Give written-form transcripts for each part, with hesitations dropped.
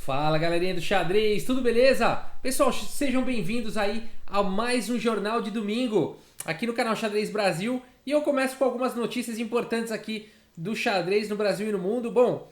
Fala galerinha do xadrez, tudo beleza? Pessoal, sejam bem-vindos aí a mais um Jornal de Domingo aqui no canal Xadrez Brasil. E eu começo com algumas notícias importantes aqui do xadrez no Brasil e no mundo. Bom,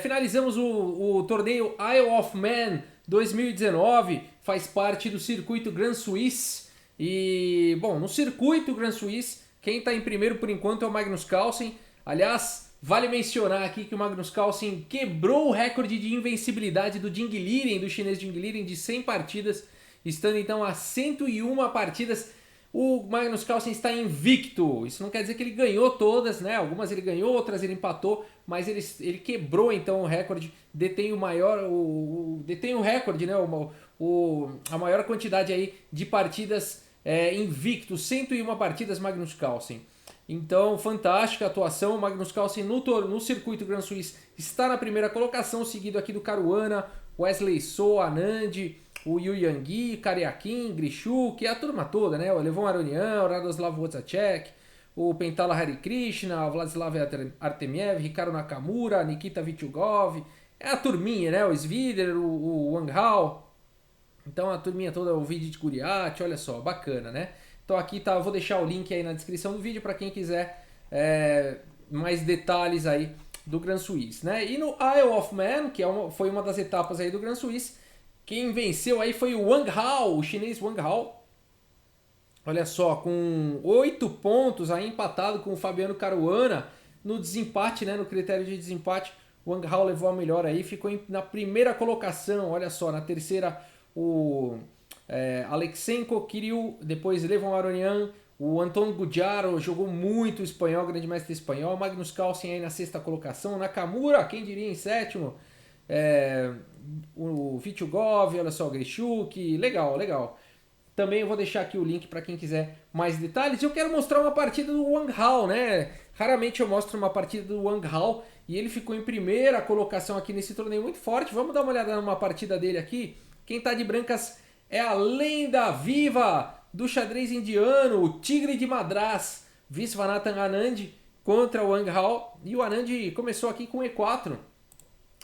finalizamos o torneio Isle of Man 2019, faz parte do circuito Grand Suisse. E, bom, no circuito Grand Suisse, quem está em primeiro por enquanto é o Magnus Carlsen. Aliás, vale mencionar aqui que o Magnus Carlsen quebrou o recorde de invencibilidade do Jing Liren, do chinês Jing Liren, de 100 partidas, estando então a 101 partidas. O Magnus Carlsen está invicto. Isso não quer dizer que ele ganhou todas, né? Algumas ele ganhou, outras ele empatou, mas ele quebrou então o recorde, detém o maior, detém o recorde, né? A maior quantidade aí de partidas invicto, 101 partidas Magnus Carlsen. Então, fantástica a atuação. O Magnus Carlsen no circuito Grand Suisse está na primeira colocação, seguido aqui do Caruana, Wesley So, Anand, o Yu Yangyi, Karyakin, Grishuk, a turma toda, né? O Levon Aronian, o Radoslav Wozniacki, o Pentala Harikrishna, o Vladislav Artemiev, Ricardo Nakamura, Nikita Vityugov, é a turminha, né? O Svider, o Wang Hao. Então a turminha toda, o Vidit Guriat, olha só, bacana, né? Então aqui tá, eu vou deixar o link aí na descrição do vídeo para quem quiser mais detalhes aí do Grand Suisse, né? E no Isle of Man, que foi uma das etapas aí do Grand Suisse, quem venceu aí foi o Wang Hao, o chinês Wang Hao. Olha só, com 8 pontos aí empatado com o Fabiano Caruana no desempate, né? No critério de desempate, o Wang Hao levou a melhor aí, ficou na primeira colocação, olha só, na terceira o Alexenko Kirill, depois Levon Aronian, o Anton Gudjaro jogou muito espanhol, grande mestre espanhol, Magnus Carlsen aí na sexta colocação, Nakamura, quem diria, em sétimo, o Vityugov, olha só, o Grishuk, legal, legal. Também eu vou deixar aqui o link para quem quiser mais detalhes. Eu quero mostrar uma partida do Wang Hao, né? Raramente eu mostro uma partida do Wang Hao e ele ficou em primeira colocação aqui nesse torneio muito forte. Vamos dar uma olhada numa partida dele aqui. Quem tá de brancas é a lenda viva do xadrez indiano, o Tigre de Madras, Viswanathan Anand contra o Wang Hao. E o Anand começou aqui com E4.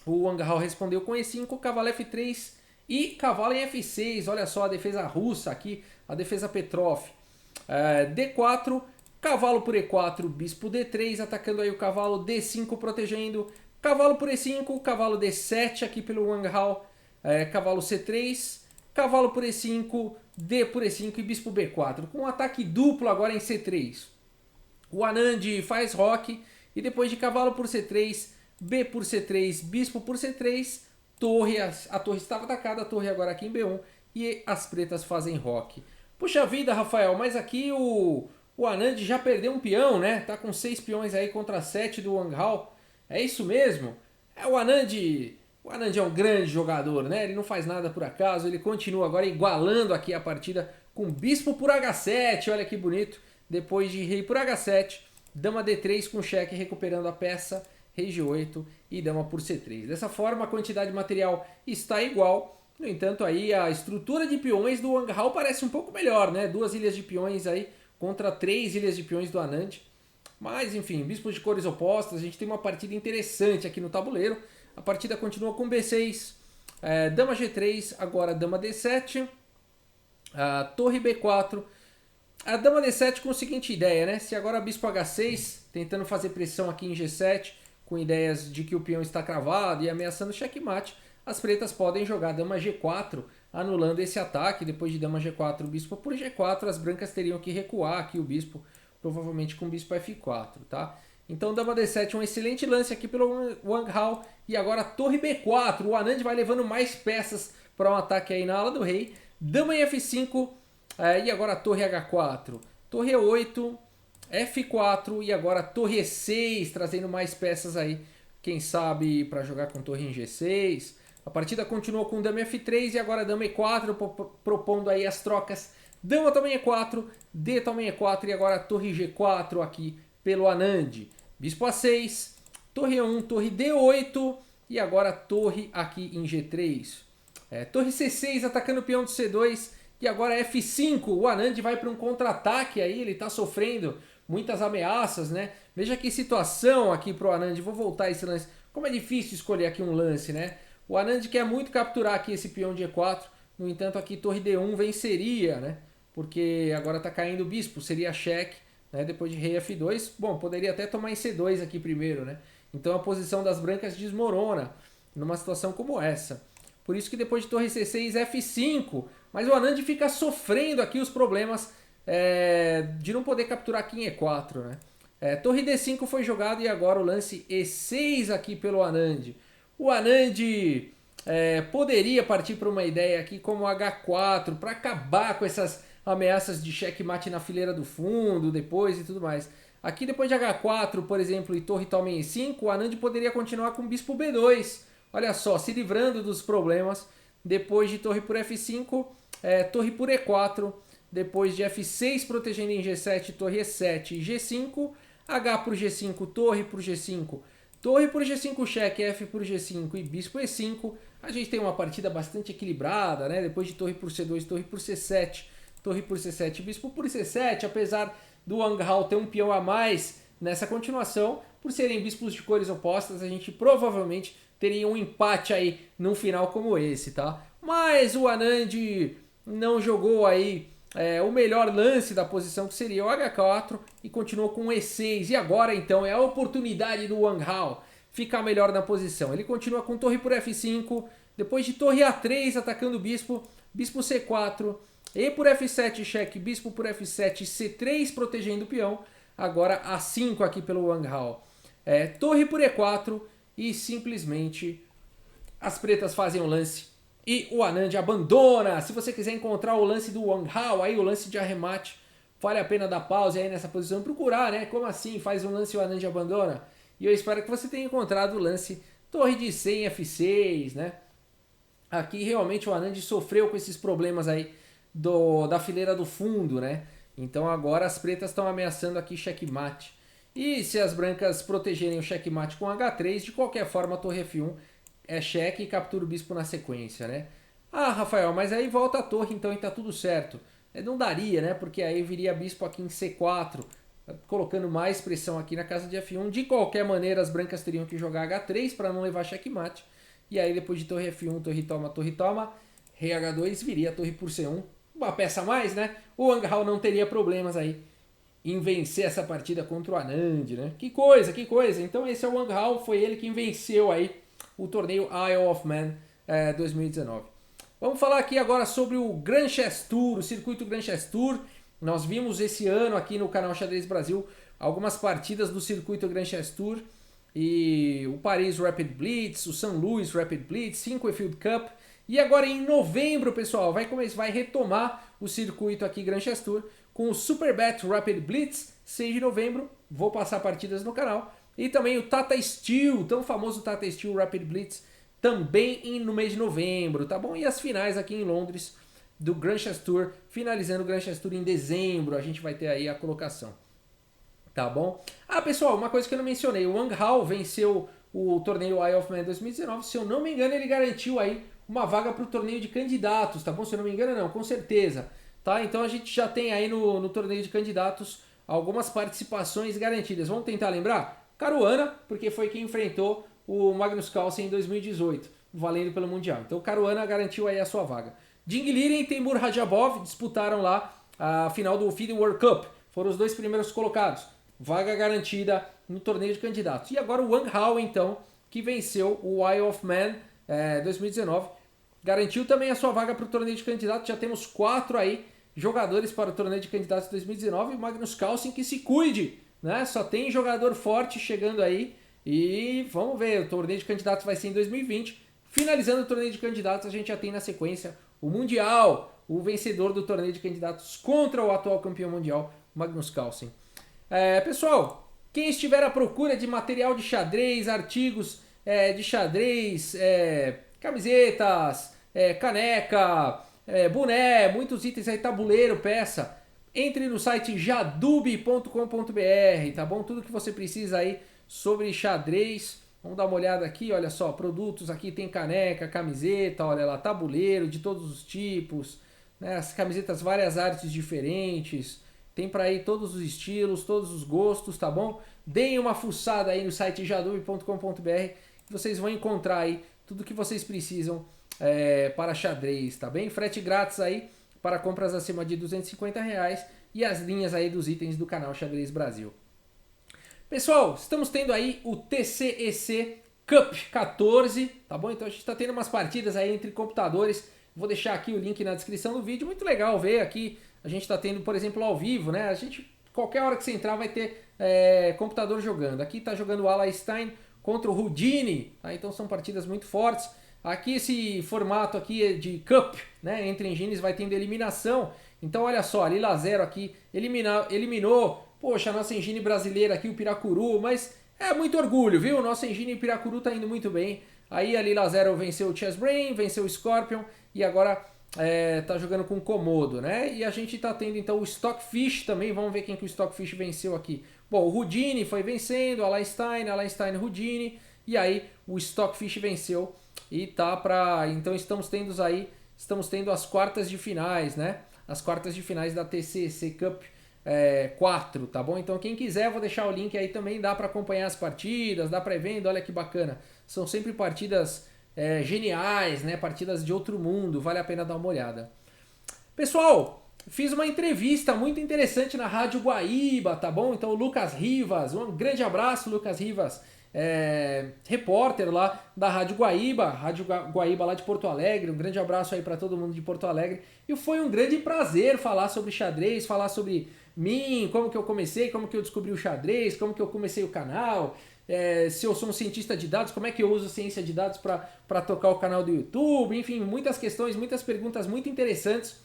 O Wang Hao respondeu com E5, cavalo F3 e cavalo em F6. Olha só a defesa russa aqui, a defesa Petrov. D4, cavalo por E4, bispo D3, atacando aí o cavalo D5, protegendo. Cavalo por E5, cavalo D7 aqui pelo Wang Hao. Cavalo C3, cavalo por E5, D por E5 e bispo B4. Com um ataque duplo agora em C3. O Anand faz roque e depois de cavalo por C3, B por C3, bispo por C3, torre, a torre estava atacada, a torre agora aqui em B1 e as pretas fazem roque. Puxa vida, Rafael, mas aqui o Anand já perdeu um peão, né? Tá com 6 peões aí contra 7 do Wang Hao. É isso mesmo? O Anand é um grande jogador, né? Ele não faz nada por acaso, ele continua agora igualando aqui a partida com bispo por H7, olha que bonito. Depois de rei por H7, dama D3 com cheque recuperando a peça, rei G8 e dama por C3. Dessa forma a quantidade de material está igual, no entanto aí a estrutura de peões do Wang Hao parece um pouco melhor, né? 2 ilhas de peões aí contra 3 ilhas de peões do Anand. Mas enfim, bispos de cores opostas, a gente tem uma partida interessante aqui no tabuleiro. A partida continua com B6, dama G3, agora dama D7, torre B4. A dama D7 com a seguinte ideia, né? Se agora bispo H6, tentando fazer pressão aqui em G7, com ideias de que o peão está cravado e ameaçando checkmate, as pretas podem jogar dama G4, anulando esse ataque. Depois de dama G4, bispo por G4, as brancas teriam que recuar aqui o bispo, provavelmente com bispo F4, tá? Então dama D7 um excelente lance aqui pelo Wang Hao. E agora torre B4. O Anand vai levando mais peças para um ataque aí na ala do rei. Dama em F5. E agora torre H4. Torre E8. F4. E agora torre E6. Trazendo mais peças aí. Quem sabe para jogar com torre em G6. A partida continua com dama F3. E agora dama E4. Propondo aí as trocas. Dama também E4. D também E4. E agora torre G4 aqui pelo Anand. Bispo A6, torre E1, torre D8 e agora torre aqui em G3. Torre C6 atacando o peão de C2 e agora F5. O Anand vai para um contra-ataque aí, ele está sofrendo muitas ameaças, né? Veja que situação aqui para o Anand, vou voltar a esse lance. Como é difícil escolher aqui um lance, né? O Anand quer muito capturar aqui esse peão de E4, no entanto aqui torre D1 venceria, né? Porque agora está caindo o bispo, seria cheque, né? Depois de rei F2, bom, poderia até tomar em C2 aqui primeiro, né? Então a posição das brancas desmorona numa situação como essa. Por isso que depois de torre C6, F5, mas o Anand fica sofrendo aqui os problemas de não poder capturar aqui em E4, né? Torre D5 foi jogado e agora o lance E6 aqui pelo Anand. O Anand poderia partir para uma ideia aqui como H4 para acabar com essas ameaças de checkmate na fileira do fundo depois e tudo mais. Aqui depois de H4, por exemplo, e torre toma em E5, o Anand poderia continuar com bispo B2. Olha só, se livrando dos problemas. Depois de torre por F5, torre por E4. Depois de F6 protegendo em G7, torre E7 e G5. H por G5, torre por G5. Torre por G5 cheque, F por G5 e bispo E5. A gente tem uma partida bastante equilibrada, né? Depois de torre por C2, torre por C7, torre por C7, bispo por C7. Apesar do Wang Hao ter um peão a mais nessa continuação, por serem bispos de cores opostas, a gente provavelmente teria um empate aí num final como esse, tá? Mas o Anand não jogou aí o melhor lance da posição, que seria o H4, e continuou com o E6. E agora, então, é a oportunidade do Wang Hao ficar melhor na posição. Ele continua com torre por F5, depois de torre A3 atacando o bispo, bispo C4, E por F7 cheque, bispo por F7, C3 protegendo o peão. Agora A5 aqui pelo Wang Hao. Torre por E4 e simplesmente as pretas fazem o lance e o Anand abandona. Se você quiser encontrar o lance do Wang Hao, aí o lance de arremate, vale a pena dar pausa aí nessa posição e procurar, né? Como assim? Faz um lance e o Anand abandona? E eu espero que você tenha encontrado o lance torre de C em F6, né? Aqui realmente o Anand sofreu com esses problemas aí da fileira do fundo, né? Então agora as pretas estão ameaçando aqui checkmate. E se as brancas protegerem o checkmate com H3, de qualquer forma a torre F1 é cheque e captura o bispo na sequência, né? Ah, Rafael, mas aí volta a torre então e tá tudo certo. Não daria, né? Porque aí viria bispo aqui em C4, colocando mais pressão aqui na casa de F1. De qualquer maneira, as brancas teriam que jogar H3 para não levar checkmate. E aí depois de torre F1, torre toma, rei H2, viria a torre por C1. Uma peça a mais, né? O Wang Hao não teria problemas aí em vencer essa partida contra o Anand, né? Que coisa, que coisa. Então esse é o Wang Hao, foi ele quem venceu aí o torneio Isle of Man 2019. Vamos falar aqui agora sobre o Grand Chess Tour, o circuito Grand Chess Tour. Nós vimos esse ano aqui no canal Xadrez Brasil algumas partidas do circuito Grand Chess Tour. E o Paris Rapid Blitz, o St. Louis Rapid Blitz, Cinquefield Cup. E agora em novembro, pessoal, vai retomar o circuito aqui Grand Chess Tour com o Superbet Rapid Blitz, 6 de novembro. Vou passar partidas no canal. E também o Tata Steel, tão famoso Tata Steel Rapid Blitz, também no mês de novembro, tá bom? E as finais aqui em Londres do Grand Chess Tour, finalizando o Grand Chess Tour em dezembro, a gente vai ter aí a colocação, tá bom? Ah, pessoal, uma coisa que eu não mencionei, o Wang Hao venceu o torneio Isle of Man 2019, se eu não me engano ele garantiu aí uma vaga para o torneio de candidatos, tá bom? Se eu não me engano não, com certeza, tá? Então a gente já tem aí no torneio de candidatos algumas participações garantidas, vamos tentar lembrar? Caruana, porque foi quem enfrentou o Magnus Carlsen em 2018, valendo pelo Mundial. Então o Caruana garantiu aí a sua vaga. Ding Liren e Teimur Radjabov disputaram lá a final do FIDE World Cup. Foram os dois primeiros colocados. Vaga garantida no torneio de candidatos. E agora o Wang Hao, então, que venceu o Isle of Man 2019. Garantiu também a sua vaga para o torneio de candidatos. Já temos 4 aí jogadores para o torneio de candidatos 2019. E o Magnus Carlsen que se cuide, né? Só tem jogador forte chegando aí e vamos ver, o torneio de candidatos vai ser em 2020. Finalizando o torneio de candidatos, a gente já tem na sequência o Mundial, o vencedor do torneio de candidatos contra o atual campeão mundial, Magnus Carlsen. Pessoal, quem estiver à procura de material de xadrez, artigos de xadrez, camisetas, caneca, boné, muitos itens aí, tabuleiro, peça, entre no site jadube.com.br, tá bom? Tudo que você precisa aí sobre xadrez. Vamos dar uma olhada aqui, olha só, produtos aqui, tem caneca, camiseta, olha lá, tabuleiro de todos os tipos, né? As camisetas, várias artes diferentes, tem para aí todos os estilos, todos os gostos, tá bom? Deem uma fuçada aí no site jadube.com.br, vocês vão encontrar aí tudo que vocês precisam para xadrez, tá bem? Frete grátis aí para compras acima de R$ 250 e as linhas aí dos itens do canal Xadrez Brasil. Pessoal, estamos tendo aí o TCEC Cup 14, tá bom? Então a gente está tendo umas partidas aí entre computadores. Vou deixar aqui o link na descrição do vídeo. Muito legal ver aqui. A gente está tendo, por exemplo, ao vivo, né? Qualquer hora que você entrar vai ter computador jogando. Aqui está jogando o Alain contra o Houdini, tá? Então são partidas muito fortes. Aqui esse formato aqui de Cup, né? Entre engines vai tendo eliminação. Então olha só, a Lila Zero aqui eliminou, poxa, a nossa engine brasileira aqui, o Piracuru, mas é muito orgulho, viu? Nossa engine Piracuru tá indo muito bem. Aí a Lila Zero venceu o Chessbrain, venceu o Scorpion e agora tá jogando com o Komodo, né? E a gente tá tendo então o Stockfish também, vamos ver quem que o Stockfish venceu aqui. Bom, o Houdini foi vencendo, Alain Stein, Houdini, e aí o Stockfish venceu e tá pra... Então estamos tendo as quartas de finais, né? As quartas de finais da TCC Cup 4, tá bom? Então quem quiser, vou deixar o link aí também, dá para acompanhar as partidas, dá para ir vendo, olha que bacana. São sempre partidas geniais, né? Partidas de outro mundo, vale a pena dar uma olhada. Pessoal, fiz uma entrevista muito interessante na Rádio Guaíba, tá bom? Então o Lucas Rivas, um grande abraço, Lucas Rivas, repórter lá da Rádio Guaíba lá de Porto Alegre, um grande abraço aí para todo mundo de Porto Alegre, e foi um grande prazer falar sobre xadrez, falar sobre mim, como que eu comecei, como que eu descobri o xadrez, como que eu comecei o canal, se eu sou um cientista de dados, como é que eu uso ciência de dados para tocar o canal do YouTube, enfim, muitas questões, muitas perguntas muito interessantes.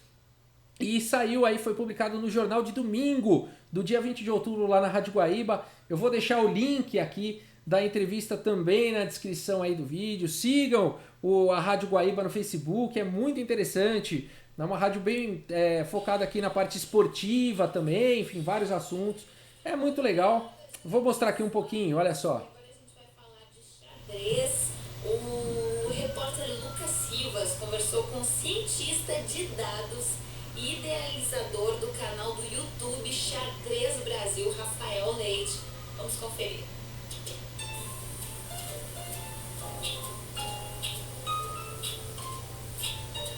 E saiu aí, foi publicado no Jornal de Domingo, do dia 20 de outubro lá na Rádio Guaíba. Eu vou deixar o link aqui da entrevista também na descrição aí do vídeo. Sigam a Rádio Guaíba no Facebook, é muito interessante. É uma rádio bem focada aqui na parte esportiva também, enfim, vários assuntos. É muito legal. Vou mostrar aqui um pouquinho, olha só. Agora a gente vai falar de xadrez. O repórter Lucas Rivas conversou com o cientista de dados e idealizador do canal do YouTube Xadrez Brasil, Rafael Leite. Vamos conferir.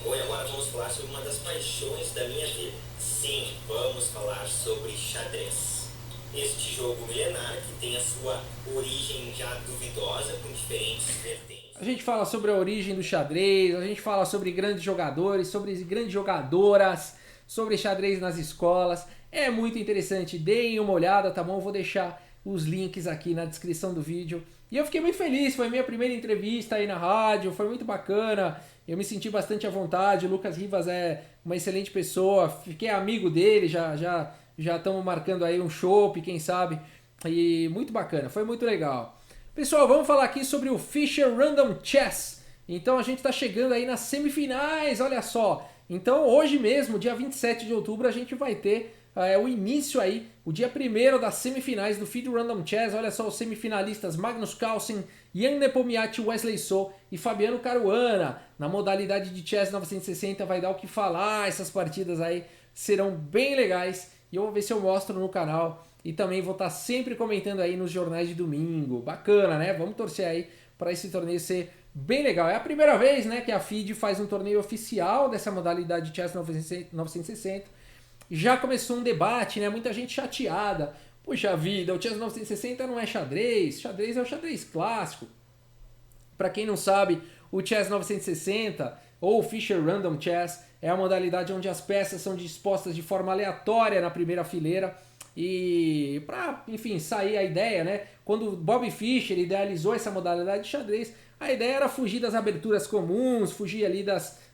Bom, e agora vamos falar sobre uma das paixões da minha vida. Sim, vamos falar sobre xadrez. Este jogo milenar que tem a sua origem já duvidosa, com diferentes vertentes. A gente fala sobre a origem do xadrez, a gente fala sobre grandes jogadores, sobre grandes jogadoras, sobre xadrez nas escolas. É muito interessante, deem uma olhada, tá bom? Eu vou deixar os links aqui na descrição do vídeo. E eu fiquei muito feliz, foi minha primeira entrevista aí na rádio, foi muito bacana. Eu me senti bastante à vontade, o Lucas Rivas é uma excelente pessoa, fiquei amigo dele, já estamos marcando aí um chopp, quem sabe. E muito bacana, foi muito legal. Pessoal, vamos falar aqui sobre o Fischer Random Chess. Então a gente está chegando aí nas semifinais, olha só. Então hoje mesmo, dia 27 de outubro, a gente vai ter o início aí, o dia 1º das semifinais do FIDE Random Chess. Olha só os semifinalistas Magnus Carlsen, Jan Nepomniachtchi, Wesley So e Fabiano Caruana. Na modalidade de Chess 960 vai dar o que falar, essas partidas aí serão bem legais. E eu vou ver se eu mostro no canal. E também vou estar sempre comentando aí nos jornais de domingo. Bacana, né? Vamos torcer aí para esse torneio ser bem legal. É a primeira vez, né, que a FIDE faz um torneio oficial dessa modalidade de Chess 960. Já começou um debate, né? Muita gente chateada. Puxa vida, o Chess 960 não é xadrez. Xadrez é o xadrez clássico. Para quem não sabe, o Chess 960 ou Fischer Random Chess é a modalidade onde as peças são dispostas de forma aleatória na primeira fileira. E para, enfim, sair a ideia, né? Quando Bob Fischer idealizou essa modalidade de xadrez, a ideia era fugir das aberturas comuns, fugir ali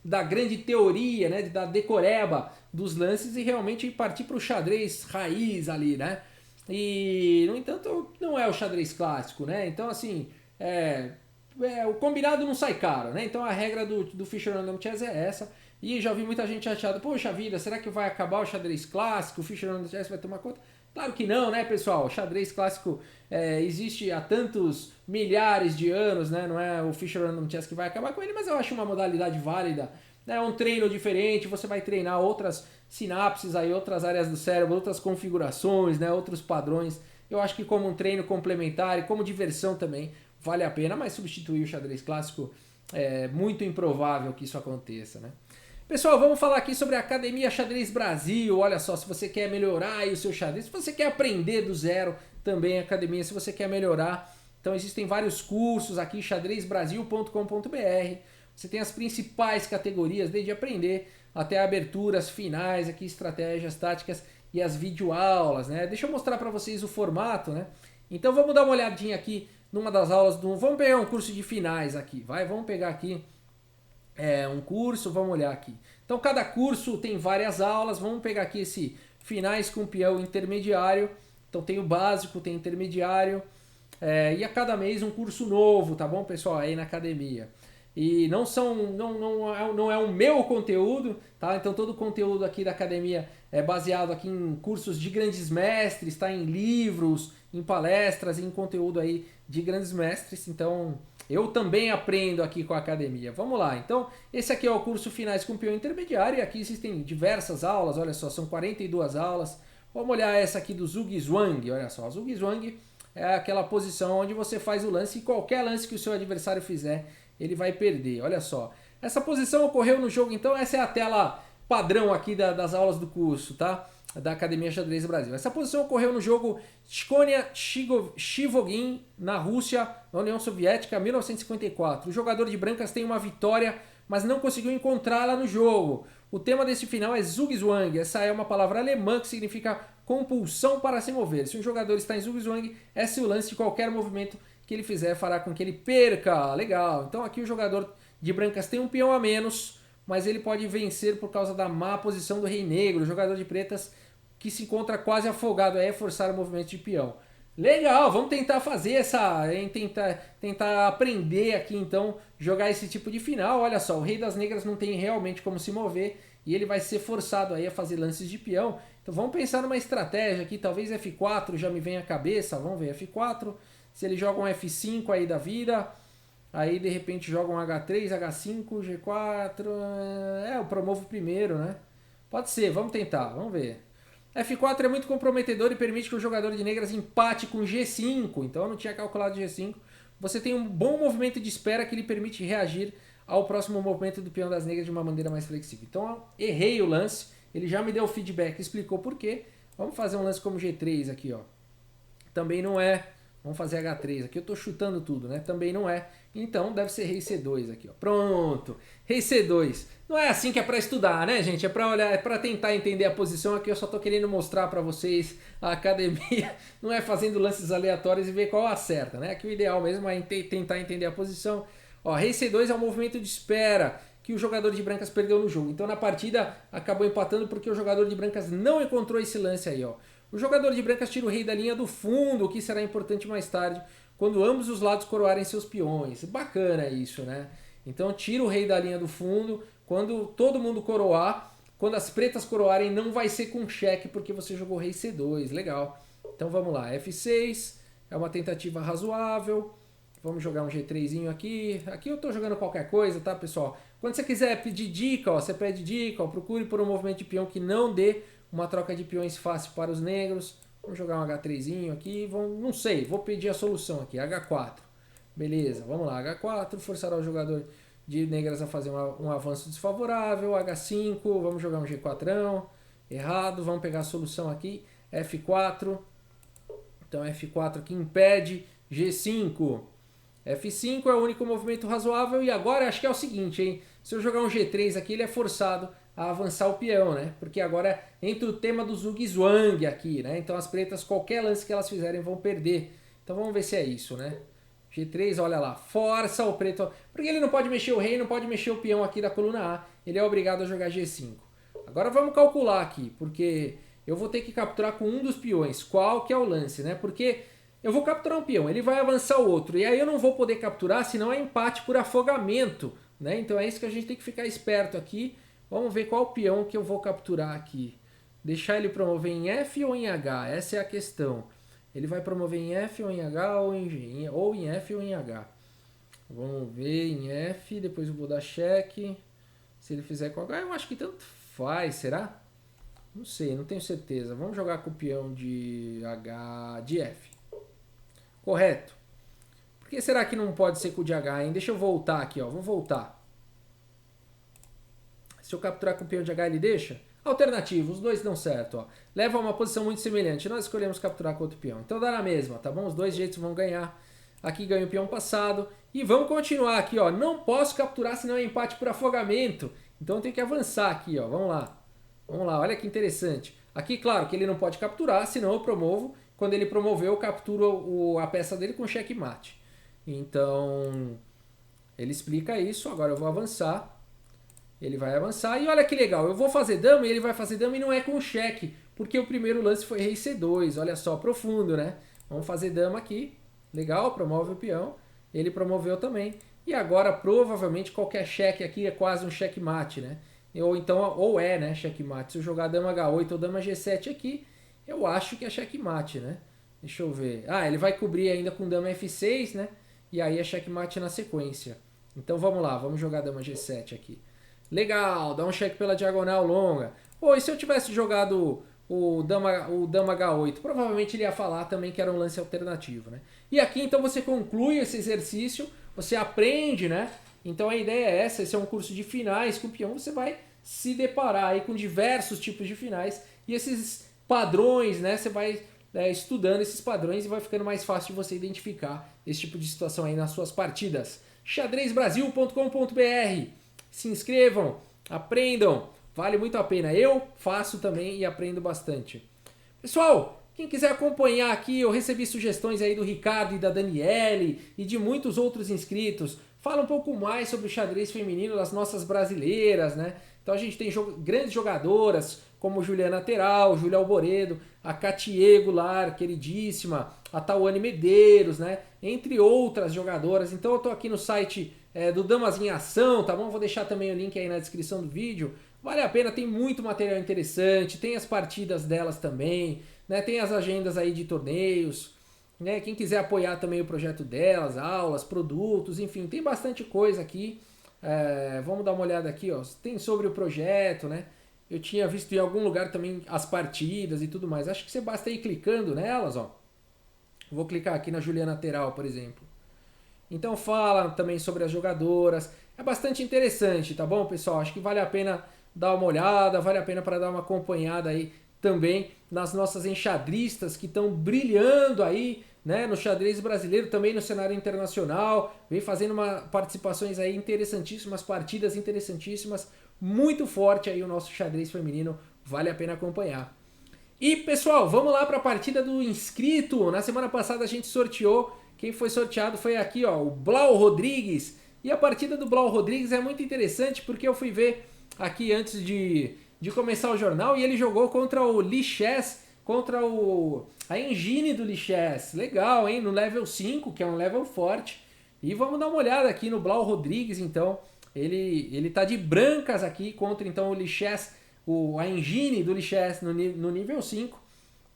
da grande teoria, né? Da decoreba dos lances e realmente partir para o xadrez raiz ali, né? E, no entanto, não é o xadrez clássico, né? Então, assim, o combinado não sai caro, né? Então a regra do Fischer Random Chess é essa. E já vi muita gente chateada, poxa vida, será que vai acabar o xadrez clássico? O Fischer Random Chess vai tomar conta? Claro que não, né, pessoal? O xadrez clássico existe há tantos milhares de anos, né? Não é o Fischer Random Chess que vai acabar com ele, mas eu acho uma modalidade válida. É um treino diferente, você vai treinar outras sinapses, aí, outras áreas do cérebro, outras configurações, né? Outros padrões. Eu acho que como um treino complementar e como diversão também vale a pena, mas substituir o xadrez clássico é muito improvável que isso aconteça, né? Pessoal, vamos falar aqui sobre a Academia Xadrez Brasil. Olha só, se você quer melhorar aí o seu xadrez, se você quer aprender do zero, também a academia, se você quer melhorar. Então existem vários cursos aqui, xadrezbrasil.com.br. Você tem as principais categorias, desde aprender até aberturas, finais, aqui estratégias, táticas e as videoaulas, né? Deixa eu mostrar para vocês o formato, né? Então vamos dar uma olhadinha aqui numa das aulas vamos pegar um curso de finais aqui, vai? Vamos pegar aqui um curso, vamos olhar aqui. Então cada curso tem várias aulas, vamos pegar aqui esse finais com peão intermediário. Então tem o básico, tem intermediário, e a cada mês um curso novo, tá bom, pessoal? Aí na academia. E não é o meu conteúdo, tá? Então todo o conteúdo aqui da academia é baseado aqui em cursos de grandes mestres, tá? Em livros, em palestras, em conteúdo aí de grandes mestres. Então eu também aprendo aqui com a academia. Vamos lá. Então esse aqui é o curso Finais com Peão Intermediário e aqui existem diversas aulas, olha só, são 42 aulas. Vamos olhar essa aqui do Zugzwang, olha só. Zugzwang é aquela posição onde você faz o lance e qualquer lance que o seu adversário fizer, ele vai perder, olha só. Essa posição ocorreu no jogo, então essa é a tela padrão aqui das aulas do curso, tá? Da Academia Xadrez Brasil. Essa posição ocorreu no jogo Shkonia Shivogin, na Rússia, na União Soviética, 1954. O jogador de brancas tem uma vitória, mas não conseguiu encontrá-la no jogo. O tema desse final é Zugzwang. Essa é uma palavra alemã que significa compulsão para se mover. Se um jogador está em Zugzwang, esse é o lance de qualquer movimento que ele fizer fará com que ele perca. Legal. Então aqui o jogador de brancas tem um peão a menos, mas ele pode vencer por causa da má posição do rei negro. O jogador de pretas que se encontra quase afogado é forçar o movimento de peão. Legal, vamos tentar fazer tentar aprender aqui então, jogar esse tipo de final. Olha só, o rei das negras não tem realmente como se mover e ele vai ser forçado aí a fazer lances de peão. Então vamos pensar numa estratégia aqui, talvez F4 já me vem à cabeça, vamos ver, F4, se ele joga um F5 aí da vida, aí de repente joga um H3, H5, G4, eu promovo primeiro, né? Pode ser, vamos tentar, vamos ver. F4 é muito comprometedor e permite que o jogador de negras empate com G5, então eu não tinha calculado G5. Você tem um bom movimento de espera que lhe permite reagir ao próximo movimento do peão das negras de uma maneira mais flexível. Então eu errei o lance, ele já me deu o feedback, explicou por quê. Vamos fazer um lance como G3 aqui, ó. Também não é. Vamos fazer H3 aqui, eu tô chutando tudo, né? Também não é. Então deve ser rei C2 aqui, ó. Pronto. Rei C2. Não é assim que é para estudar, né, gente? É para olhar, é para tentar entender a posição aqui. Eu só tô querendo mostrar para vocês a academia. Não é fazendo lances aleatórios e ver qual acerta, né? Aqui o ideal mesmo é tentar entender a posição. Ó, rei C2 é um movimento de espera que o jogador de brancas perdeu no jogo. Então na partida acabou empatando porque o jogador de brancas não encontrou esse lance aí, ó. O jogador de brancas tira o rei da linha do fundo, o que será importante mais tarde, quando ambos os lados coroarem seus peões. Bacana isso, né? Então tira o rei da linha do fundo, quando todo mundo coroar, quando as pretas coroarem não vai ser com cheque, porque você jogou rei C2, legal. Então vamos lá, F6, é uma tentativa razoável. Vamos jogar um G3zinho aqui. Aqui eu tô jogando qualquer coisa, tá, pessoal? Quando você quiser pedir dica, ó, você pede dica, ó, procure por um movimento de peão que não dê uma troca de peões fácil para os negros. Vamos jogar um H3zinho aqui. Não sei, vou pedir a solução aqui. H4. Beleza, vamos lá. H4, forçará o jogador de negras a fazer um avanço desfavorável. H5, vamos jogar um G4. Errado, vamos pegar a solução aqui. F4. Então F4 aqui impede. G5. F5 é o único movimento razoável. E agora acho que é o seguinte, hein? Se eu jogar um G3 aqui, ele é forçado a avançar o peão, né? Porque agora entra o tema do Zugzwang aqui, né? Então as pretas, qualquer lance que elas fizerem, vão perder. Então vamos ver se é isso, né? G3, olha lá, força o preto. Porque ele não pode mexer o rei, não pode mexer o peão aqui da coluna A. Ele é obrigado a jogar G5. Agora vamos calcular aqui, porque eu vou ter que capturar com um dos peões. Qual que é o lance, né? Porque eu vou capturar um peão, ele vai avançar o outro. E aí eu não vou poder capturar, senão é empate por afogamento, né? Então é isso que a gente tem que ficar esperto aqui. Vamos ver qual peão que eu vou capturar aqui. Deixar ele promover em F ou em H? Essa é a questão. Ele vai promover em F ou em H ou em G? Ou em F ou em H. Vamos ver em F, depois eu vou dar cheque. Se ele fizer com H, eu acho que tanto faz, será? Não sei, não tenho certeza. Vamos jogar com o peão de H, de F. Correto. Por que será que não pode ser com o de H, hein? Deixa eu voltar aqui, ó. Vou voltar. Se eu capturar com o peão de H, ele deixa? Alternativo, os dois dão certo, ó. Leva a uma posição muito semelhante. Nós escolhemos capturar com outro peão. Então dá na mesma, tá bom? Os dois jeitos vão ganhar. Aqui ganha o peão passado. E vamos continuar aqui, ó. Não posso capturar, senão é empate por afogamento. Então eu tenho que avançar aqui, ó. Vamos lá. Vamos lá, olha que interessante. Aqui, claro, que ele não pode capturar, senão eu promovo. Quando ele promoveu, eu capturo a peça dele com checkmate. Então, ele explica isso. Agora eu vou avançar. Ele vai avançar e olha que legal. Eu vou fazer dama e ele vai fazer dama e não é com cheque. Porque o primeiro lance foi rei C2. Olha só, profundo, né? Vamos fazer dama aqui. Legal, promove o peão. Ele promoveu também. E agora, provavelmente, qualquer cheque aqui é quase um checkmate, né? Ou então, ou é, né? Checkmate. Se eu jogar dama H8 ou dama G7 aqui, eu acho que é checkmate, né? Deixa eu ver. Ah, ele vai cobrir ainda com dama F6, né? E aí é checkmate na sequência. Então vamos lá, vamos jogar dama G7 aqui. Legal, dá um cheque pela diagonal longa. Pô, e se eu tivesse jogado o dama H8? Provavelmente ele ia falar também que era um lance alternativo, né? E aqui então você conclui esse exercício, você aprende, né? Então a ideia é essa, esse é um curso de finais com o peão, você vai se deparar aí com diversos tipos de finais e esses padrões, né? Você vai estudando esses padrões e vai ficando mais fácil de você identificar esse tipo de situação aí nas suas partidas. xadrezbrasil.com.br. Se inscrevam, aprendam, vale muito a pena. Eu faço também e aprendo bastante. Pessoal, quem quiser acompanhar aqui, eu recebi sugestões aí do Ricardo e da Daniele e de muitos outros inscritos. Fala um pouco mais sobre o xadrez feminino das nossas brasileiras, né? Então a gente tem grandes jogadoras como Juliana Teral, Júlia Alboredo, a Katie Goulart, queridíssima, a Tawane Medeiros, né? Entre outras jogadoras. Então eu tô aqui no site do Damas em Ação, tá bom? Vou deixar também o link aí na descrição do vídeo. Vale a pena, tem muito material interessante, tem as partidas delas também, né? Tem as agendas aí de torneios, né? Quem quiser apoiar também o projeto delas, aulas, produtos, enfim, tem bastante coisa aqui. Vamos dar uma olhada aqui, ó. Tem sobre o projeto, né? Eu tinha visto em algum lugar também as partidas e tudo mais. Acho que você basta ir clicando nelas, ó. Vou clicar aqui na Juliana Teral, por exemplo. Então fala também sobre as jogadoras. É bastante interessante, tá bom, pessoal? Acho que vale a pena dar uma olhada, vale a pena para dar uma acompanhada aí também nas nossas enxadristas que estão brilhando aí, né, no xadrez brasileiro, também no cenário internacional, vem fazendo participações aí interessantíssimas, partidas interessantíssimas, muito forte aí o nosso xadrez feminino, vale a pena acompanhar. E pessoal, vamos lá para a partida do inscrito. Na semana passada a gente sorteou, quem foi sorteado foi aqui, ó, o Blau Rodrigues. E a partida do Blau Rodrigues é muito interessante porque eu fui ver aqui antes de começar o jornal e ele jogou contra o Lichess, contra a engine do Lichess. Legal, hein? No level 5, que é um level forte. E vamos dar uma olhada aqui no Blau Rodrigues, então. Ele tá de brancas aqui contra então o Lichess, a engine do Lichess no nível 5.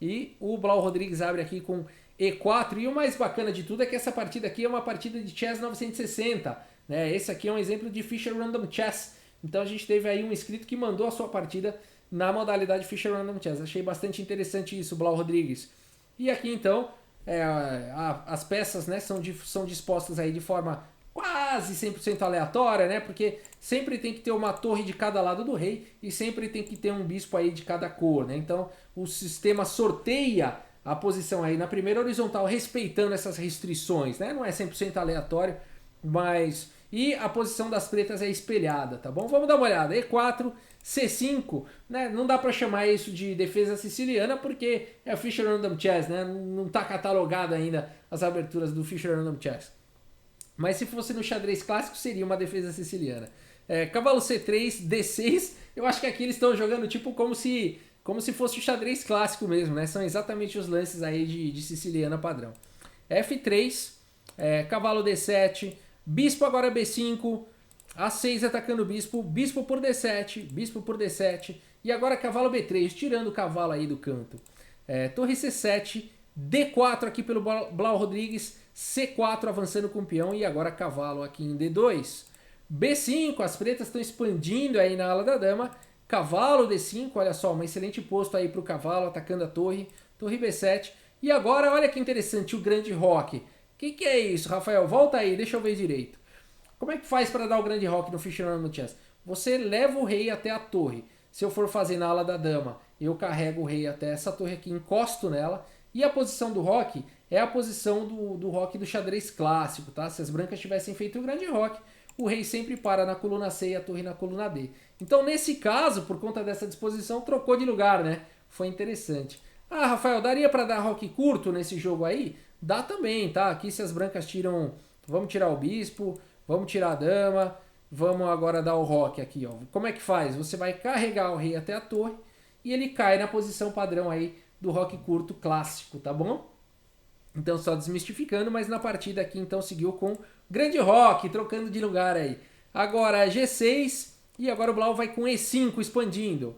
E o Blau Rodrigues abre aqui com E4. E o mais bacana de tudo é que essa partida aqui é uma partida de Chess 960. Né? Esse aqui é um exemplo de Fischer Random Chess. Então a gente teve aí um inscrito que mandou a sua partida na modalidade Fischer Random Chess. Achei bastante interessante isso, Blau Rodrigues. E aqui então, as peças, né, são dispostas aí de forma quase 100% aleatória, né? Porque sempre tem que ter uma torre de cada lado do rei e sempre tem que ter um bispo aí de cada cor, né? Então o sistema sorteia a posição aí na primeira horizontal, respeitando essas restrições, né? Não é 100% aleatório, mas... E a posição das pretas é espelhada, tá bom? Vamos dar uma olhada. E4, C5, né? Não dá para chamar isso de defesa siciliana porque é o Fischer Random Chess, né? Não está catalogado ainda as aberturas do Fischer Random Chess. Mas se fosse no xadrez clássico, seria uma defesa siciliana. Cavalo C3, D6, eu acho que aqui eles estão jogando tipo como se fosse o xadrez clássico mesmo, né? São exatamente os lances aí de siciliana padrão. F3, cavalo D7, bispo agora B5, A6 atacando o bispo, bispo por D7, e agora cavalo B3, tirando o cavalo aí do canto. Torre C7, D4 aqui pelo Blau Rodrigues, C4 avançando com o peão e agora cavalo aqui em D2. B5, as pretas estão expandindo aí na ala da dama, cavalo D5, olha só, um excelente posto aí para o cavalo atacando a torre, torre B7. E agora, olha que interessante, o grande roque. Que é isso, Rafael? Volta aí, deixa eu ver direito. Como é que faz para dar o grande roque no Fish no Chess? Você leva o rei até a torre. Se eu for fazer na ala da dama, eu carrego o rei até essa torre aqui, encosto nela. E a posição do roque é a posição do roque do xadrez clássico, tá? Se as brancas tivessem feito o grande roque, o rei sempre para na coluna C e a torre na coluna D. Então, nesse caso, por conta dessa disposição, trocou de lugar, né? Foi interessante. Ah, Rafael, daria para dar roque curto nesse jogo aí? Dá também, tá? Aqui se as brancas tiram... Vamos tirar o bispo, vamos tirar a dama, vamos agora dar o roque aqui, ó. Como é que faz? Você vai carregar o rei até a torre e ele cai na posição padrão aí do roque curto clássico, tá bom? Então só desmistificando, mas na partida aqui então seguiu com grande roque, trocando de lugar aí. Agora G6 e agora o Blau vai com E5 expandindo.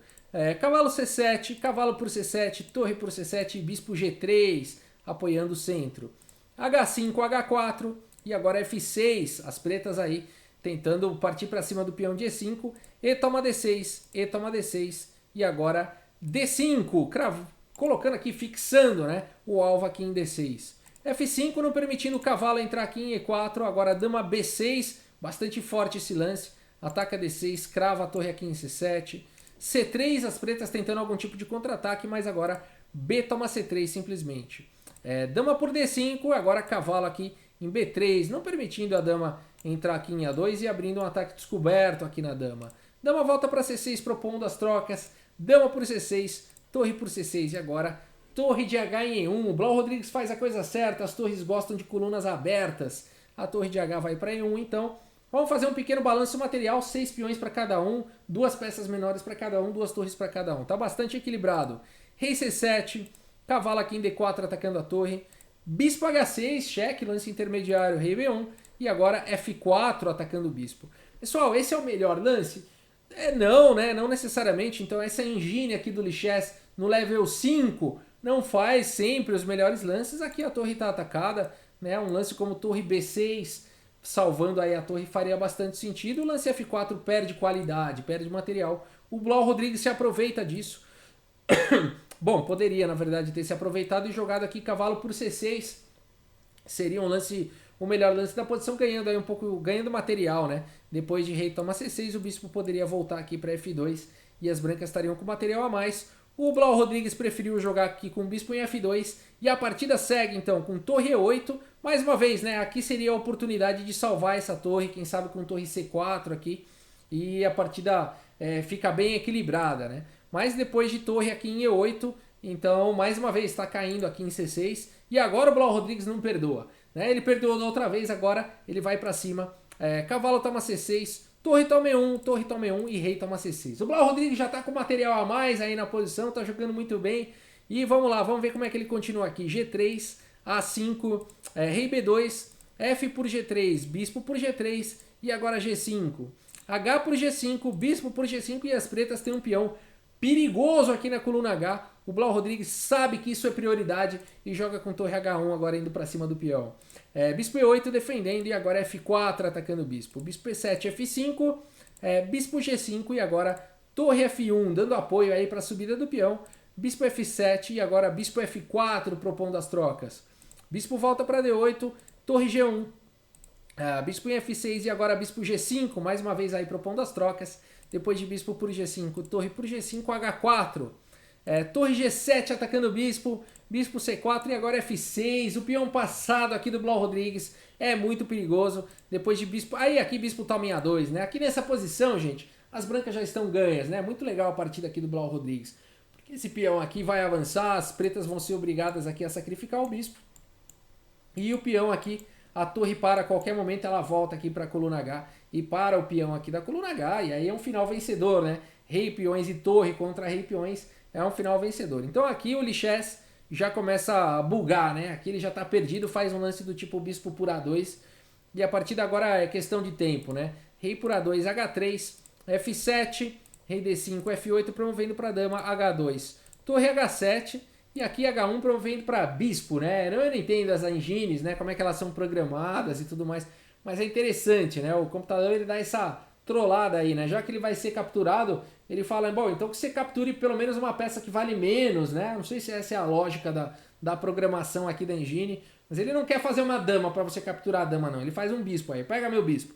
Cavalo C7, cavalo por C7, torre por C7 e bispo G3 apoiando o centro. H5, H4 e agora F6, as pretas aí tentando partir para cima do peão de E5. E toma D6, E toma D6 e agora D5, colocando aqui, fixando, né, o alvo aqui em D6. F5 não permitindo o cavalo entrar aqui em E4, agora dama B6, bastante forte esse lance. Ataca D6, crava a torre aqui em C7. C3, as pretas tentando algum tipo de contra-ataque, mas agora B toma C3 simplesmente. Dama por D5, agora cavalo aqui em B3, não permitindo a dama entrar aqui em A2 e abrindo um ataque descoberto aqui na dama. Dama volta para C6 propondo as trocas, dama por C6, torre por C6 e agora torre de H em E1. O Blau Rodrigues faz a coisa certa, as torres gostam de colunas abertas. A torre de H vai para E1, então vamos fazer um pequeno balanço material, 6 peões para cada um, 2 peças menores para cada um, 2 torres para cada um. Tá bastante equilibrado. Rei C7, cavalo aqui em D4 atacando a torre. Bispo H6, cheque, lance intermediário, rei B1. E agora F4 atacando o bispo. Pessoal, esse é o melhor lance? Não, né? Não necessariamente. Então essa engine aqui do Lichess no level 5 não faz sempre os melhores lances. Aqui a torre está atacada, né? Um lance como torre B6, salvando aí a torre faria bastante sentido. O lance F4 perde qualidade, perde material. O Blau Rodrigues se aproveita disso. Bom, poderia na verdade ter se aproveitado e jogado aqui cavalo por C6. Seria um lance, o melhor lance da posição, ganhando aí um pouco, ganhando material, né? Depois de rei toma C6, o bispo poderia voltar aqui para F2 e as brancas estariam com material a mais. O Blau Rodrigues preferiu jogar aqui com o bispo em F2 e a partida segue então com torre E8. Mais uma vez, né? Aqui seria a oportunidade de salvar essa torre, quem sabe com torre C4 aqui. E a partida fica bem equilibrada, né? Mas depois de torre aqui em E8, então mais uma vez está caindo aqui em C6. E agora o Blau Rodrigues não perdoa, né? Ele perdoou da outra vez, agora ele vai para cima. Cavalo toma C6, torre toma E1, torre toma E1 e rei toma C6. O Blau Rodrigues já está com material a mais aí na posição, está jogando muito bem. E vamos lá, vamos ver como é que ele continua aqui. G3, A5, rei B2, F por G3, bispo por G3 e agora G5. H por G5, bispo por G5 e as pretas têm um peão perigoso aqui na coluna H. O Blau Rodrigues sabe que isso é prioridade e joga com torre H1 agora indo para cima do peão. Bispo E8 defendendo e agora F4 atacando o bispo. Bispo E7, F5, bispo G5 e agora torre F1 dando apoio aí para a subida do peão. Bispo F7 e agora bispo F4 propondo as trocas. Bispo volta para D8, torre G1. Bispo em F6 e agora bispo G5, mais uma vez aí propondo as trocas. Depois de bispo por G5, torre por G5, H4. Torre G7 atacando o bispo, bispo C4 e agora F6. O peão passado aqui do Blau Rodrigues é muito perigoso. Depois de bispo... Aí aqui bispo toma em A2, né? Aqui nessa posição, gente, as brancas já estão ganhas, né? Muito legal a partida aqui do Blau Rodrigues. Porque esse peão aqui vai avançar, as pretas vão ser obrigadas aqui a sacrificar o bispo. E o peão aqui, a torre para a qualquer momento, ela volta aqui para a coluna H e para o peão aqui da coluna H. E aí é um final vencedor, né? Rei, peões e torre contra rei, peões. É um final vencedor. Então aqui o Lichess já começa a bugar, né? Aqui ele já está perdido, faz um lance do tipo bispo por A2. E a partida agora é questão de tempo, né? Rei por A2, H3, F7, rei D5, F8 promovendo para dama, H2. Torre H7 e aqui H1 promovendo para bispo, né? Eu não entendo as engines, né? Como é que elas são programadas e tudo mais. Mas é interessante, né? O computador ele dá essa trollada aí, né? Já que ele vai ser capturado, ele fala, bom, então que você capture pelo menos uma peça que vale menos, né? Não sei se essa é a lógica da programação aqui da engine, Mas ele não quer fazer uma dama para você capturar a dama, não. Ele faz um bispo aí. Pega meu bispo.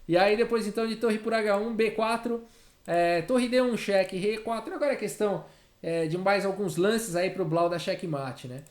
E aí depois então de torre por H1, B4, torre D1, cheque, Rei E4. Agora é questão de mais alguns lances aí pro Blau da checkmate, né?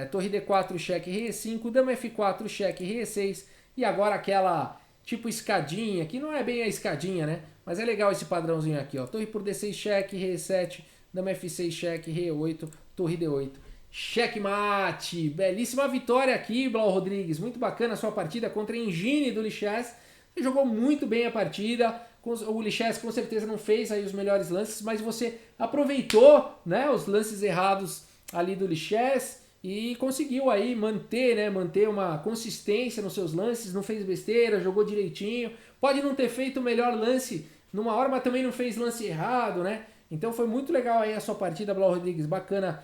Torre D4, cheque, Rei E5, dama F4, cheque, Rei E6. E agora aquela tipo escadinha, que não é bem a escadinha, né? Mas é legal esse padrãozinho aqui, ó. Torre por D6, cheque, Rei E7, dama F6, cheque, Rei E8, torre D8. Checkmate! Belíssima vitória aqui, Blau Rodrigues. Muito bacana a sua partida contra a Engine do Lichess. Você jogou muito bem a partida. O Lichess com certeza não fez aí os melhores lances, mas você aproveitou, né, os lances errados ali do Lichess e conseguiu aí manter, né, manter uma consistência nos seus lances, não fez besteira, jogou direitinho. Pode não ter feito o melhor lance numa hora, mas também não fez lance errado, né? Então foi muito legal aí a sua partida, Blau Rodrigues. Bacana.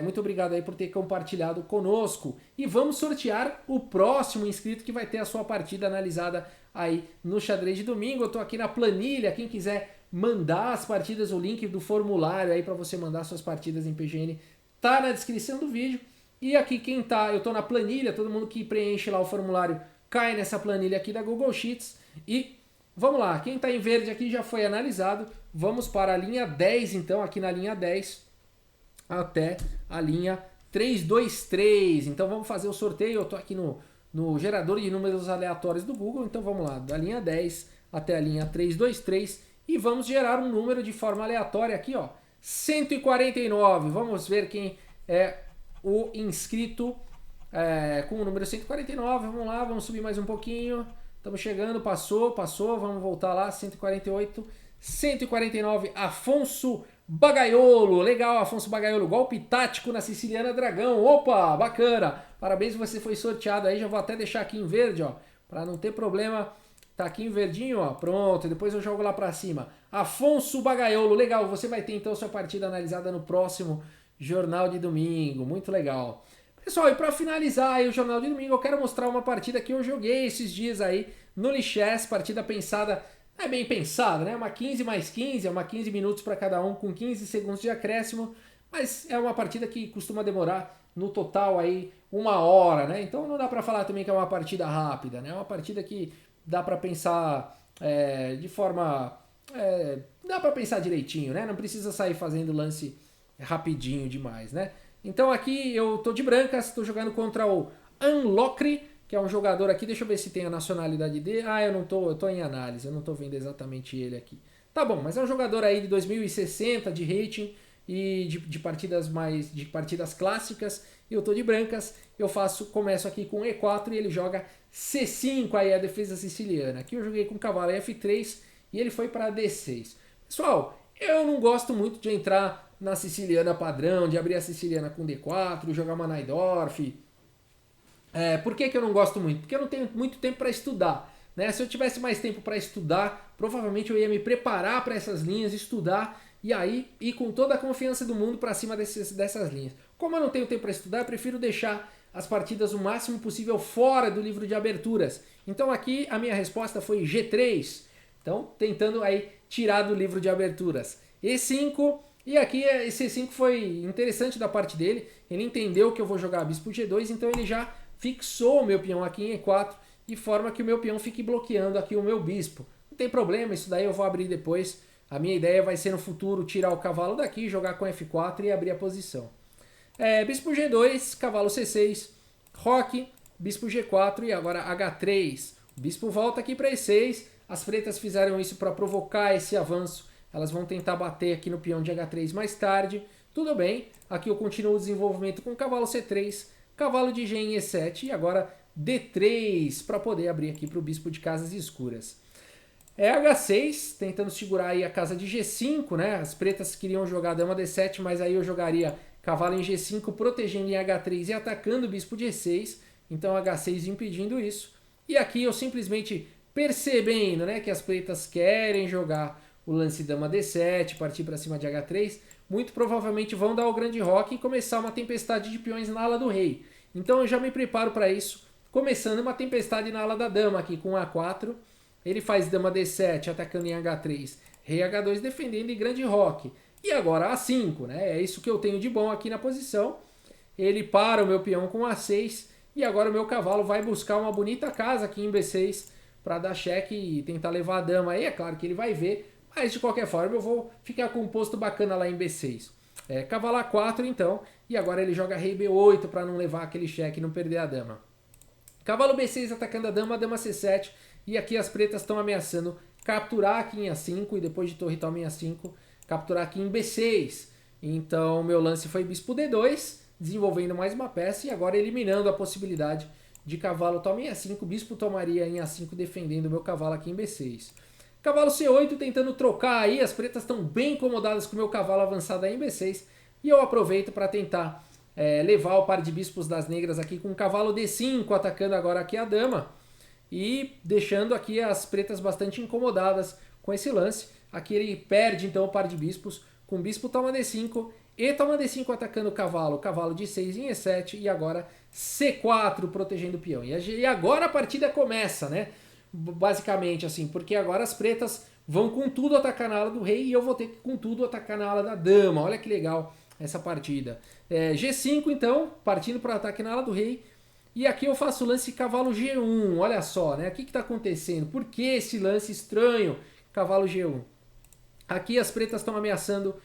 Muito obrigado aí por ter compartilhado conosco. E vamos sortear o próximo inscrito que vai ter a sua partida analisada aí no Xadrez de Domingo. Eu tô aqui na planilha, quem quiser mandar as partidas, o link do formulário aí para você mandar suas partidas em PGN tá na descrição do vídeo. E aqui eu tô na planilha, todo mundo que preenche lá o formulário cai nessa planilha aqui da Google Sheets. E vamos lá, quem tá em verde aqui já foi analisado. Vamos para a linha 10 então, aqui na linha 10 até a linha 323. Então vamos fazer o sorteio. Eu tô aqui no gerador de números aleatórios do Google. Então vamos lá, da linha 10 até a linha 323 e vamos gerar um número de forma aleatória aqui, ó, 149. Vamos ver quem é o inscrito com o número 149. Vamos lá, vamos subir mais um pouquinho. Estamos chegando, passou, vamos voltar lá, 148, 149, Afonso Bagaiolo. Legal, Afonso Bagaiolo, golpe tático na Siciliana Dragão. Opa, bacana, parabéns, você foi sorteado aí. Já vou até deixar aqui em verde, ó, para não ter problema. Tá aqui em verdinho, ó, pronto, depois eu jogo lá para cima. Afonso Bagaiolo, legal, você vai ter então sua partida analisada no próximo Jornal de Domingo, muito legal. Pessoal, e para finalizar aí o Jornal de Domingo, eu quero mostrar uma partida que eu joguei esses dias aí no Lichess, partida pensada, é bem pensada, né? Uma 15 mais 15, é uma 15 minutos para cada um, com 15 segundos de acréscimo, mas é uma partida que costuma demorar no total aí 1 hora, né? Então não dá para falar também que é uma partida rápida, né? É uma partida que dá para pensar de forma... dá para pensar direitinho, né? Não precisa sair fazendo lance rapidinho demais, né? Então aqui eu tô de brancas, tô jogando contra o Unlockry, que é um jogador aqui, deixa eu ver se tem a nacionalidade dele. Ah, eu tô em análise, eu não tô vendo exatamente ele aqui. Tá bom, mas é um jogador aí de 2060 de rating e de partidas clássicas. Eu tô de brancas, começo aqui com E4 e ele joga C5, aí a defesa siciliana. Aqui eu joguei com cavalo F3 e ele foi para D6. Pessoal, eu não gosto muito de entrar na siciliana padrão, de abrir a siciliana com D4, jogar uma Najdorf. Por que eu não gosto muito? Porque eu não tenho muito tempo para estudar, né? Se eu tivesse mais tempo para estudar, provavelmente eu ia me preparar para essas linhas, estudar e aí ir com toda a confiança do mundo para cima dessas linhas. Como eu não tenho tempo para estudar, eu prefiro deixar as partidas o máximo possível fora do livro de aberturas. Então aqui a minha resposta foi G3. Então tentando aí tirar do livro de aberturas. E5, e aqui esse E5 foi interessante da parte dele. Ele entendeu que eu vou jogar bispo G2, então ele já fixou o meu peão aqui em E4, de forma que o meu peão fique bloqueando aqui o meu bispo. Não tem problema, isso daí eu vou abrir depois. A minha ideia vai ser no futuro tirar o cavalo daqui, jogar com F4 e abrir a posição. Bispo G2, cavalo C6, roque, bispo G4 e agora H3. O bispo volta aqui para E6, as pretas fizeram isso para provocar esse avanço. Elas vão tentar bater aqui no peão de H3 mais tarde. Tudo bem, aqui eu continuo o desenvolvimento com cavalo C3, cavalo de G em E7 e agora D3 para poder abrir aqui para o bispo de casas escuras. H6, tentando segurar aí a casa de G5, né? As pretas queriam jogar dama D7, mas aí eu jogaria cavalo em G5, protegendo em H3 e atacando o bispo de E6. Então H6 impedindo isso. E aqui eu simplesmente percebendo, né, que as pretas querem jogar o lance dama D7, partir para cima de H3, muito provavelmente vão dar o grande roque e começar uma tempestade de peões na ala do rei. Então eu já me preparo para isso, começando uma tempestade na ala da dama aqui com A4. Ele faz dama D7 atacando em H3, rei H2 defendendo em grande roque. E agora A5, né? É isso que eu tenho de bom aqui na posição. Ele para o meu peão com A6 E agora o meu cavalo vai buscar uma bonita casa aqui em B6 para dar cheque e tentar levar a dama aí. É claro que ele vai ver, mas de qualquer forma eu vou ficar com um posto bacana lá em B6. Cavalo A4 então, e agora ele joga rei B8 para não levar aquele cheque e não perder a dama. Cavalo B6 atacando a dama C7, e aqui as pretas estão ameaçando capturar aqui em A5 e depois de torre toma em A5, capturar aqui em B6. Então meu lance foi bispo D2, desenvolvendo mais uma peça e agora eliminando a possibilidade de cavalo toma em A5, bispo tomaria em A5 defendendo o meu cavalo aqui em B6. Cavalo C8 tentando trocar aí, as pretas estão bem incomodadas com o meu cavalo avançado aí em B6 e eu aproveito para tentar levar o par de bispos das negras aqui com o cavalo D5, atacando agora aqui a dama e deixando aqui as pretas bastante incomodadas com esse lance. Aqui ele perde então o par de bispos com bispo toma D5 e toma D5 atacando o cavalo de 6 em E7 e agora C4 protegendo o peão. E agora a partida começa, né? Basicamente assim, porque agora as pretas vão com tudo atacar na ala do rei e eu vou ter que com tudo atacar na ala da dama. Olha que legal essa partida. G5 então, partindo para o ataque na ala do rei. E aqui eu faço o lance cavalo G1, olha só, né? O que está acontecendo? Por que esse lance estranho, cavalo G1? Aqui as pretas estão ameaçando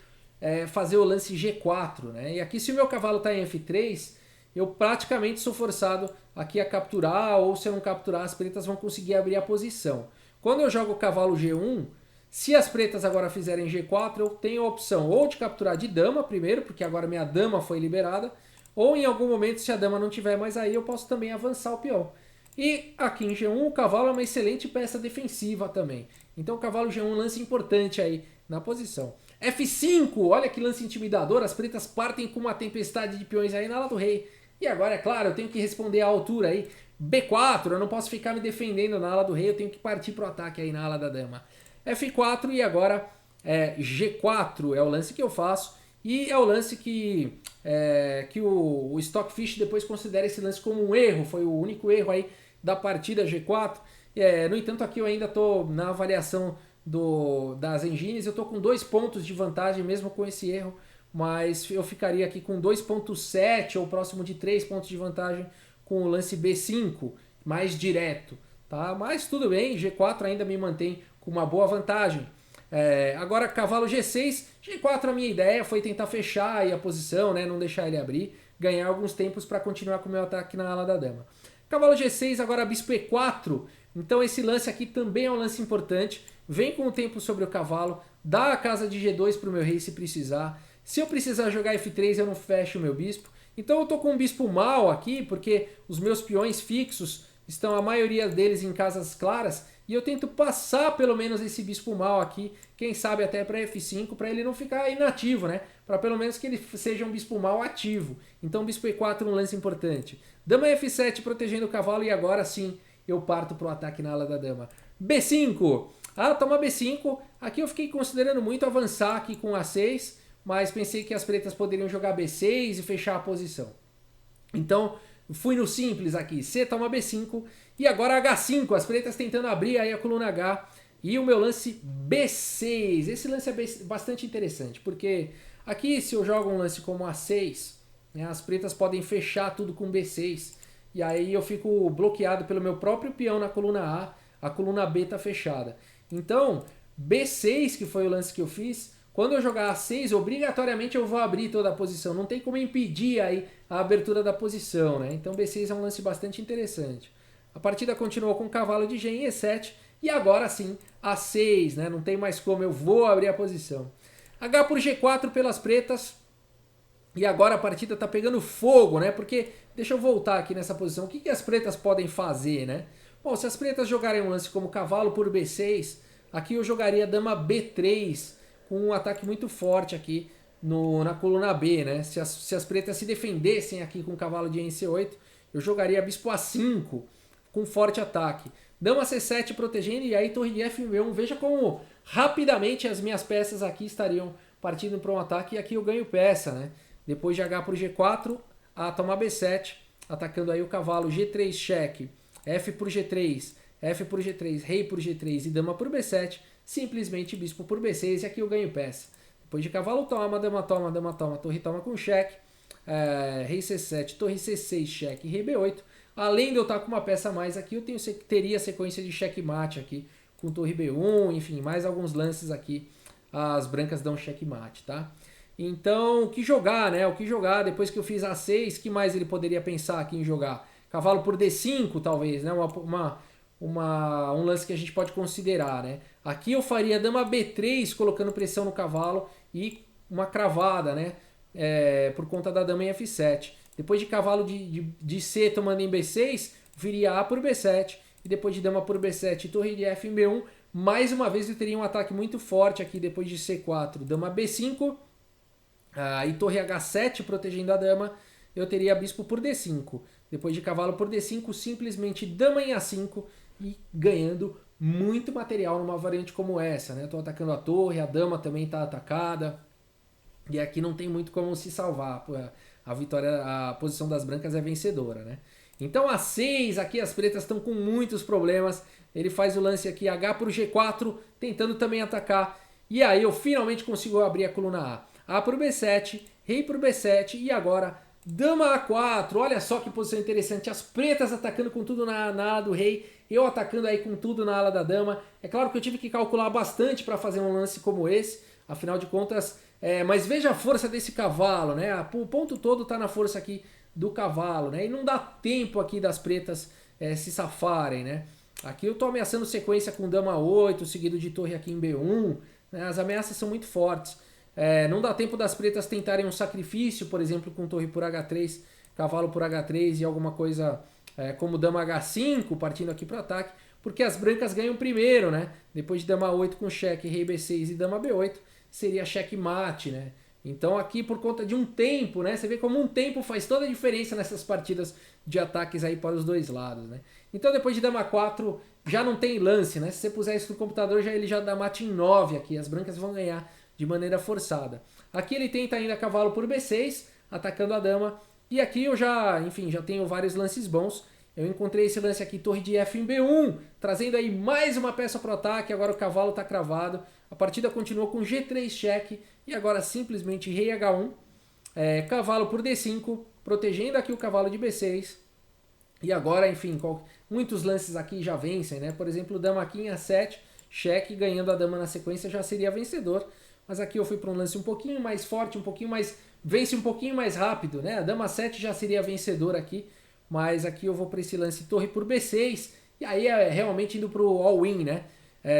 fazer o lance G4, né? E aqui se o meu cavalo está em F3, eu praticamente sou forçado aqui a capturar, ou se eu não capturar, as pretas vão conseguir abrir a posição. Quando eu jogo o cavalo G1, se as pretas agora fizerem G4, eu tenho a opção ou de capturar de dama primeiro, porque agora minha dama foi liberada, ou em algum momento, se a dama não tiver mais aí, eu posso também avançar o peão. E aqui em G1, o cavalo é uma excelente peça defensiva também. Então o cavalo G1 é um lance importante aí na posição. F5, olha que lance intimidador, as pretas partem com uma tempestade de peões aí na ala do rei. E agora, é claro, eu tenho que responder à altura aí. B4, eu não posso ficar me defendendo na ala do rei, eu tenho que partir para o ataque aí na ala da dama. F4 e agora G4 é o lance que eu faço. E é o lance que o Stockfish depois considera esse lance como um erro. Foi o único erro aí da partida G4. No entanto, aqui eu ainda estou na avaliação das engines. Eu estou com 2 pontos de vantagem mesmo com esse erro. Mas eu ficaria aqui com 2.7 ou próximo de 3 pontos de vantagem com o lance B5, mais direto. Tá? Mas tudo bem, G4 ainda me mantém com uma boa vantagem. Agora cavalo G6, G4 a minha ideia foi tentar fechar aí a posição, né? Não deixar ele abrir, ganhar alguns tempos para continuar com o meu ataque na ala da dama. Cavalo G6, agora bispo E4, então esse lance aqui também é um lance importante, vem com o tempo sobre o cavalo, dá a casa de G2 para o meu rei se precisar, se eu precisar jogar F3 eu não fecho o meu bispo, então eu estou com um bispo mal aqui, porque os meus peões fixos estão a maioria deles em casas claras, e eu tento passar pelo menos esse bispo mal aqui, quem sabe até para F5, para ele não ficar inativo, né? Para pelo menos que ele seja um bispo mal ativo. Então bispo E4 um lance importante. Dama F7 protegendo o cavalo e agora sim eu parto para o ataque na ala da dama. B5. Toma B5. Aqui eu fiquei considerando muito avançar aqui com A6, mas pensei que as pretas poderiam jogar B6 e fechar a posição. Então fui no simples aqui, C toma B5 e agora H5, as pretas tentando abrir aí a coluna H e o meu lance B6. Esse lance é bastante interessante, porque aqui se eu jogo um lance como A6, né, as pretas podem fechar tudo com B6 e aí eu fico bloqueado pelo meu próprio peão na coluna A coluna B está fechada. Então B6, que foi o lance que eu fiz, quando eu jogar A6, obrigatoriamente eu vou abrir toda a posição. Não tem como impedir aí a abertura da posição, né? Então B6 é um lance bastante interessante. A partida continuou com o cavalo de G em E7 e agora sim A6, né? Não tem mais como, eu vou abrir a posição. H por G4 pelas pretas. E agora a partida tá pegando fogo, né? Porque, deixa eu voltar aqui nessa posição. O que as pretas podem fazer, né? Bom, se as pretas jogarem um lance como cavalo por B6, aqui eu jogaria dama B3, com um ataque muito forte aqui na coluna B, né? Se as pretas se defendessem aqui com o cavalo de C8, eu jogaria bispo A5 com forte ataque. Dama C7 protegendo e aí torre de F1. Veja como rapidamente as minhas peças aqui estariam partindo para um ataque e aqui eu ganho peça, né? Depois de H por G4, A toma B7, atacando aí o cavalo G3 cheque, F por G3, F por G3, rei por G3 e dama por B7, simplesmente bispo por B6 e aqui eu ganho peça. Depois de cavalo toma, dama toma, torre toma com cheque, rei C7, torre C6 cheque, rei B8. Além de eu estar com uma peça a mais aqui, eu teria sequência de checkmate aqui, com torre B1, enfim, mais alguns lances aqui, as brancas dão checkmate, tá? Então, o que jogar, né? O que jogar, depois que eu fiz A6, que mais ele poderia pensar aqui em jogar? Cavalo por D5, talvez, né? Um lance que a gente pode considerar, né? Aqui eu faria dama B3, colocando pressão no cavalo e uma cravada, né? Por conta da dama em F7. Depois de cavalo de C tomando em B6, viria A por B7. E depois de dama por B7 e torre de F em B1, mais uma vez eu teria um ataque muito forte aqui depois de C4. Dama B5 e torre H7 protegendo a dama, eu teria bispo por D5. Depois de cavalo por D5, simplesmente dama em A5 e ganhando muito material numa variante como essa, né? Estou atacando a torre, a dama também está atacada. E aqui não tem muito como se salvar. A vitória, a posição das brancas é vencedora, né? Então a 6, aqui as pretas estão com muitos problemas. Ele faz o lance aqui H por G4, tentando também atacar. E aí eu finalmente consigo abrir a coluna A. A por B7, rei por B7 e agora dama A4. Olha só que posição interessante. As pretas atacando com tudo na ala do rei. Eu atacando aí com tudo na ala da dama. É claro que eu tive que calcular bastante para fazer um lance como esse. Afinal de contas, mas veja a força desse cavalo, né? O ponto todo está na força aqui do cavalo, né? E não dá tempo aqui das pretas se safarem, né? Aqui eu estou ameaçando sequência com dama 8, seguido de torre aqui em B1. Né? As ameaças são muito fortes. Não dá tempo das pretas tentarem um sacrifício, por exemplo, com torre por H3, cavalo por H3 e alguma coisa como dama H5, partindo aqui para o ataque, porque as brancas ganham primeiro, né? Depois de dama 8 com cheque, rei B6 e dama B8, seria checkmate, né? Então aqui por conta de um tempo, né? Você vê como um tempo faz toda a diferença nessas partidas de ataques aí para os dois lados, né? Então depois de dama 4 já não tem lance, né? Se você puser isso no computador, ele já dá mate em 9 aqui. As brancas vão ganhar de maneira forçada. Aqui ele tenta ainda cavalo por B6, atacando a dama. E aqui eu já tenho vários lances bons. Eu encontrei esse lance aqui, torre de F em B1, trazendo aí mais uma peça para o ataque. Agora o cavalo está cravado. A partida continuou com G3 cheque e agora simplesmente rei H1, cavalo por D5, protegendo aqui o cavalo de B6. E agora, enfim, muitos lances aqui já vencem, né? Por exemplo, dama aqui em A7, cheque, ganhando a dama na sequência já seria vencedor. Mas aqui eu fui para um lance um pouquinho mais forte, vence um pouquinho mais rápido, né? A dama 7 já seria vencedor aqui, mas aqui eu vou para esse lance torre por B6, e aí realmente indo para o all-in, né?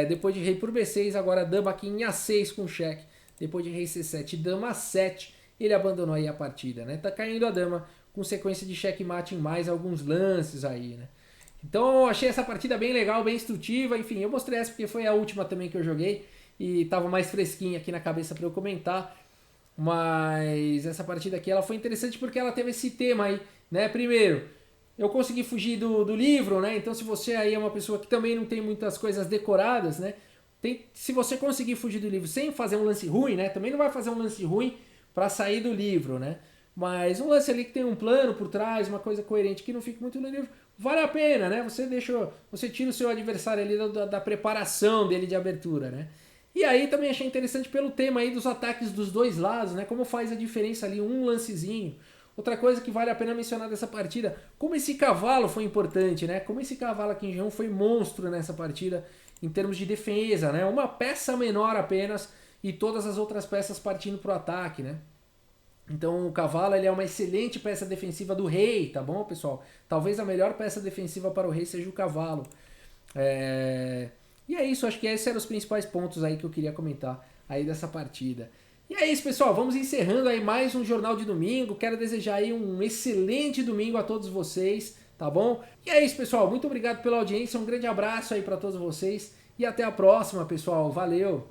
Depois de rei por B6, agora dama aqui em A6 com cheque. Depois de rei C7 e dama 7, ele abandonou aí a partida, né? Tá caindo a dama com sequência de checkmate em mais alguns lances aí, né? Então eu achei essa partida bem legal, bem instrutiva. Enfim, eu mostrei essa porque foi a última também que eu joguei e tava mais fresquinha aqui na cabeça para eu comentar. Mas essa partida aqui ela foi interessante porque ela teve esse tema aí, né? Primeiro, eu consegui fugir do livro, né? Então se você aí é uma pessoa que também não tem muitas coisas decoradas, né? Se você conseguir fugir do livro sem fazer um lance ruim, né? Também não vai fazer um lance ruim para sair do livro, né? Mas um lance ali que tem um plano por trás, uma coisa coerente que não fica muito no livro, vale a pena, né? Você tira o seu adversário ali da preparação dele de abertura, né? E aí também achei interessante pelo tema aí dos ataques dos dois lados, né? Como faz a diferença ali um lancezinho. Outra coisa que vale a pena mencionar dessa partida, como esse cavalo foi importante, né? Como esse cavalo aqui em G1 foi monstro nessa partida em termos de defesa, né? Uma peça menor apenas e todas as outras peças partindo para o ataque, né? Então o cavalo ele é uma excelente peça defensiva do rei, tá bom, pessoal? Talvez a melhor peça defensiva para o rei seja o cavalo. E é isso, acho que esses eram os principais pontos aí que eu queria comentar aí dessa partida. E é isso, pessoal, vamos encerrando aí mais um Jornal de Domingo. Quero desejar aí um excelente domingo a todos vocês, tá bom? E é isso, pessoal, muito obrigado pela audiência, um grande abraço aí para todos vocês e até a próxima, pessoal. Valeu!